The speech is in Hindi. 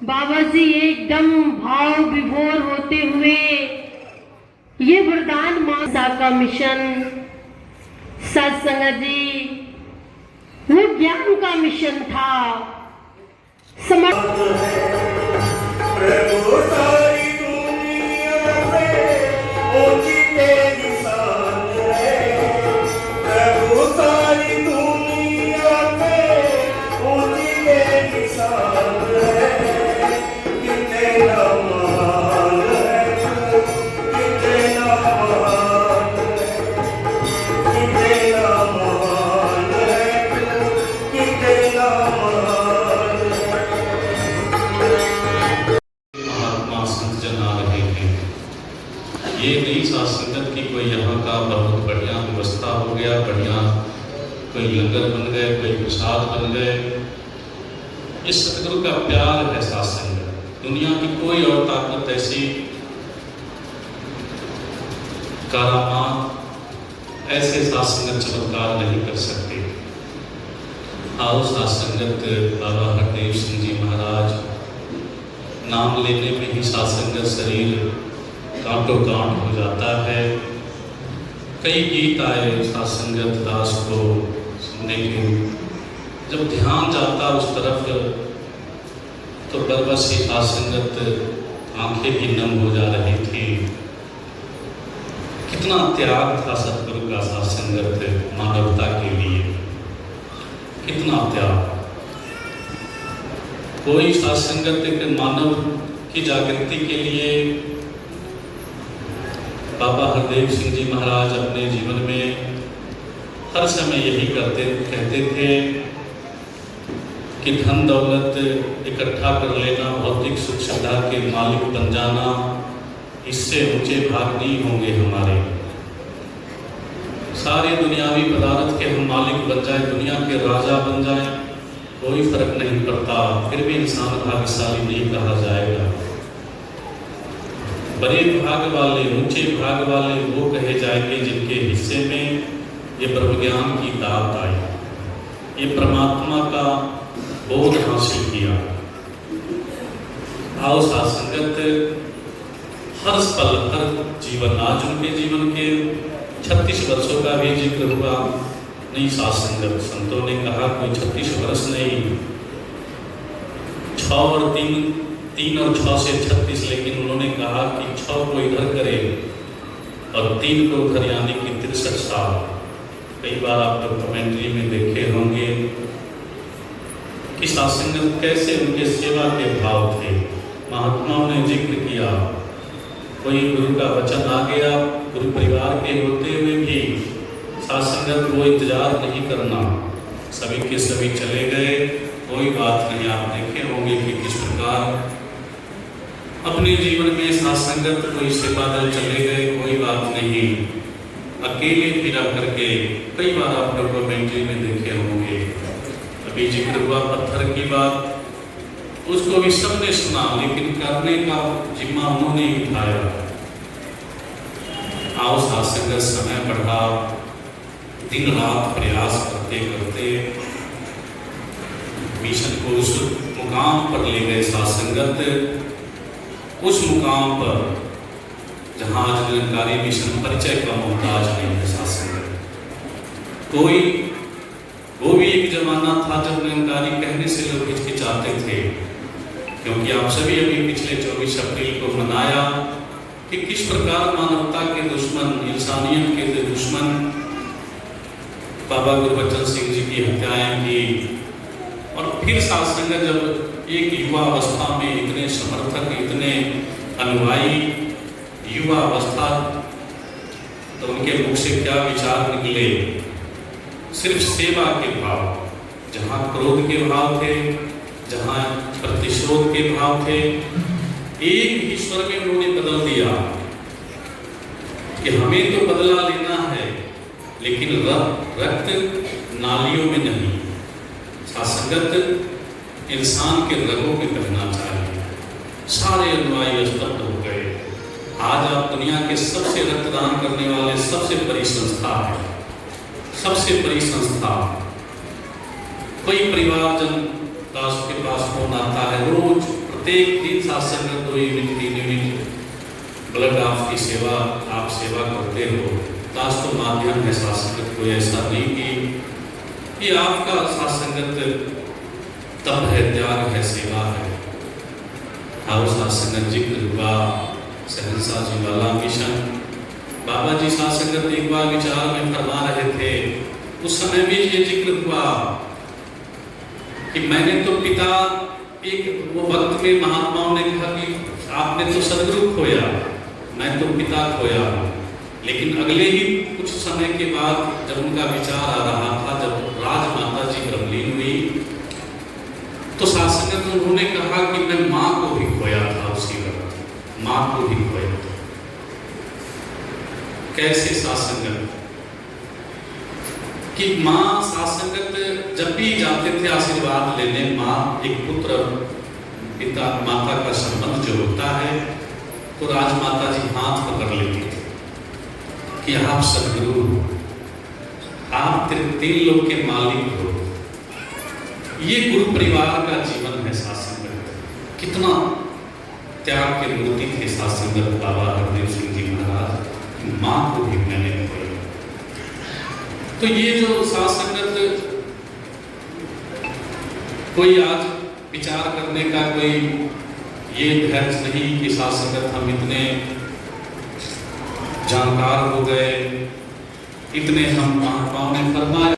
बाबा जी एकदम भाव विभोर होते हुए ये वरदान माता का मिशन सत्संग जी वो ज्ञान का मिशन था। ये नई साथ संगत की कोई यहाँ का बहुत बढ़िया व्यवस्था हो गया, बढ़िया कोई लंगर बन गए, कोई प्रसाद बन गए। ये सतगुरु का प्यार है साथ संगत। दुनिया की कोई और ताकत ऐसी करामात ऐसे साथ संगत चमत्कार नहीं कर सकते। आओ साथ संगत बाबा हरदेव सिंह जी महाराज, नाम लेने में ही साथ संगत शरीर कांटो कांट हो जाता है। कई गीत आए साथ संगत दास को सुनने के, जब ध्यान जाता उस तरफ तो बरबस ही साथ संगत आंखें भी नम हो जा रही थी। कितना त्याग था सतगुरु का साथ संगत मानवता के लिए, कितना त्याग। कोई साथ संगत एक मानव की जागृति के लिए बाबा हरदेव सिंह जी महाराज अपने जीवन में हर समय यही कहते थे कि धन दौलत इकट्ठा कर लेना, भौतिक सुख सुविधा के मालिक बन जाना, इससे ऊंचे भाग नहीं होंगे हमारे। सारे दुनियावी पदार्थ के हम मालिक बन जाए, दुनिया के राजा बन जाए, कोई फर्क नहीं पड़ता, फिर भी इंसान भाग्यशाली नहीं कहा जाएगा। बड़े भाग वाले, ऊंचे भाग वाले वो कहे जाएंगे जिनके हिस्से में ये ब्रह्म ज्ञान की दात आई, ये परमात्मा का बोध हासिल किया। आओ साथ संगत, हर पल हर जीवन, आज उनके जीवन के 36 वर्षों का भी जिक्र हुआ। नहीं साथ संगत, संतों ने कहा कोई 36 वर्ष नहीं, 6 और 3 और 6 से 36, लेकिन उन्होंने कहा कि 6 को इधर करे और 3 को उधर, यानी कि 63 साल। कई बार आप लोग कमेंट्री में देखे होंगे कि साथ संगत कैसे उनके सेवा के भाव थे। महात्माओं ने जिक्र किया, कोई गुरु का वचन आ गया, गुरु परिवार के होते हुए भी साथ संगत को इंतजार नहीं करना, सभी के सभी चले गए, कोई बात नहीं। आप देखे होंगे कि किस प्रकार अपने जीवन में साथ संगत कोई से बादल चले गए, कोई बात नहीं, अकेले फिरा करके। कई बार आप लोग कमेंट्री में देखे होंगे, अभी जिक्र हुआ पत्थर की बात, उसको भी सबने सुना, लेकिन करने का जिम्मा उन्होंने ही उठाया। आओ साथ संगत, समय बढ़ा, दिन रात प्रयास करते करते मिशन को उस मुकाम पर ले गए साथ संगत, उस मुकाम पर जहाँ आज निरंकारी मिशन परिचय का मोहताज नहीं है साथ संगत। कोई वो भी एक जमाना था जब निरंकारी कहने से लोग हिचकिचाते थे, क्योंकि आप सभी अभी पिछले 24 अप्रैल को मनाया कि किस प्रकार मानवता के दुश्मन, इंसानियत के दुश्मन बाबा गुरबचन सिंह जी की हत्याएं की। और फिर साथ संगत जब एक युवा अवस्था में इतने समर्थक, इतने अनुयायी, युवा अवस्था, तो उनके मुख से क्या विचार निकले, सिर्फ सेवा के भाव। जहाँ क्रोध के भाव थे, जहाँ प्रतिशोध के भाव थे, एक ही स्वर में उन्होंने बदल दिया कि हमें तो बदला लेना है, लेकिन रक्त नालियों में नहीं। साथ संगत इंसान के रगों में बहना चाहिए। सारे अनुयायी स्तब्ध हो गए। आज आप दुनिया के सबसे रक्तदान करने वाले सबसे बड़ी संस्था है, सबसे बड़ी संस्था। कोई परिवारजन दास के पास फोन आता है, रोज प्रत्येक दिन सत्संग 2 यूनिट 3 यूनिट ब्लड आपकी सेवा आप सेवा करते हो। ताश तो माध्यम है सत्संग, कोई ऐसा नहीं कि आपका सत्संगत तप है, त्याग है, सेवा है। और सत्संग जिक्र हुआ सहनसा जी वाला मिशन, बाबा जी सत्संगत एक बार विचार में फरमा रहे थे, उस समय भी ये जिक्र हुआ कि मैंने तो पिता, एक वो वक्त में महात्माओं ने कहा कि आपने तो सदगुरु खोया, मैं तो पिता खोया। लेकिन अगले ही कुछ समय के बाद जब उनका विचार आ रहा था, जब राजमाता जी ब्रह्मलीन हुई, तो सत्संग में उन्होंने कहा कि मैं माँ को भी खोया था उसी वक्त, माँ को भी खोया था। कैसे सत्संग कि माँ सत्संगत जब भी जाते थे आशीर्वाद लेने, माँ एक पुत्र पिता माता का संबंध जो होता है, तो राजमाता जी हाथ पकड़ लेती थी कि आप सदगुरु, आप 3 लोक के मालिक हो। ये गुरु परिवार का जीवन है सत्संग। कितना त्याग के मूर्ति थे सत्संग बाबा हरदेव सिंह जी महाराज, माँ को भी मैंने खोया। तो ये जो सत्संगत कोई आज विचार करने का कोई ये धैर्य नहीं कि सत्संगत हम इतने जानकार हो गए, इतने हम महात्माओं ने फरमाया।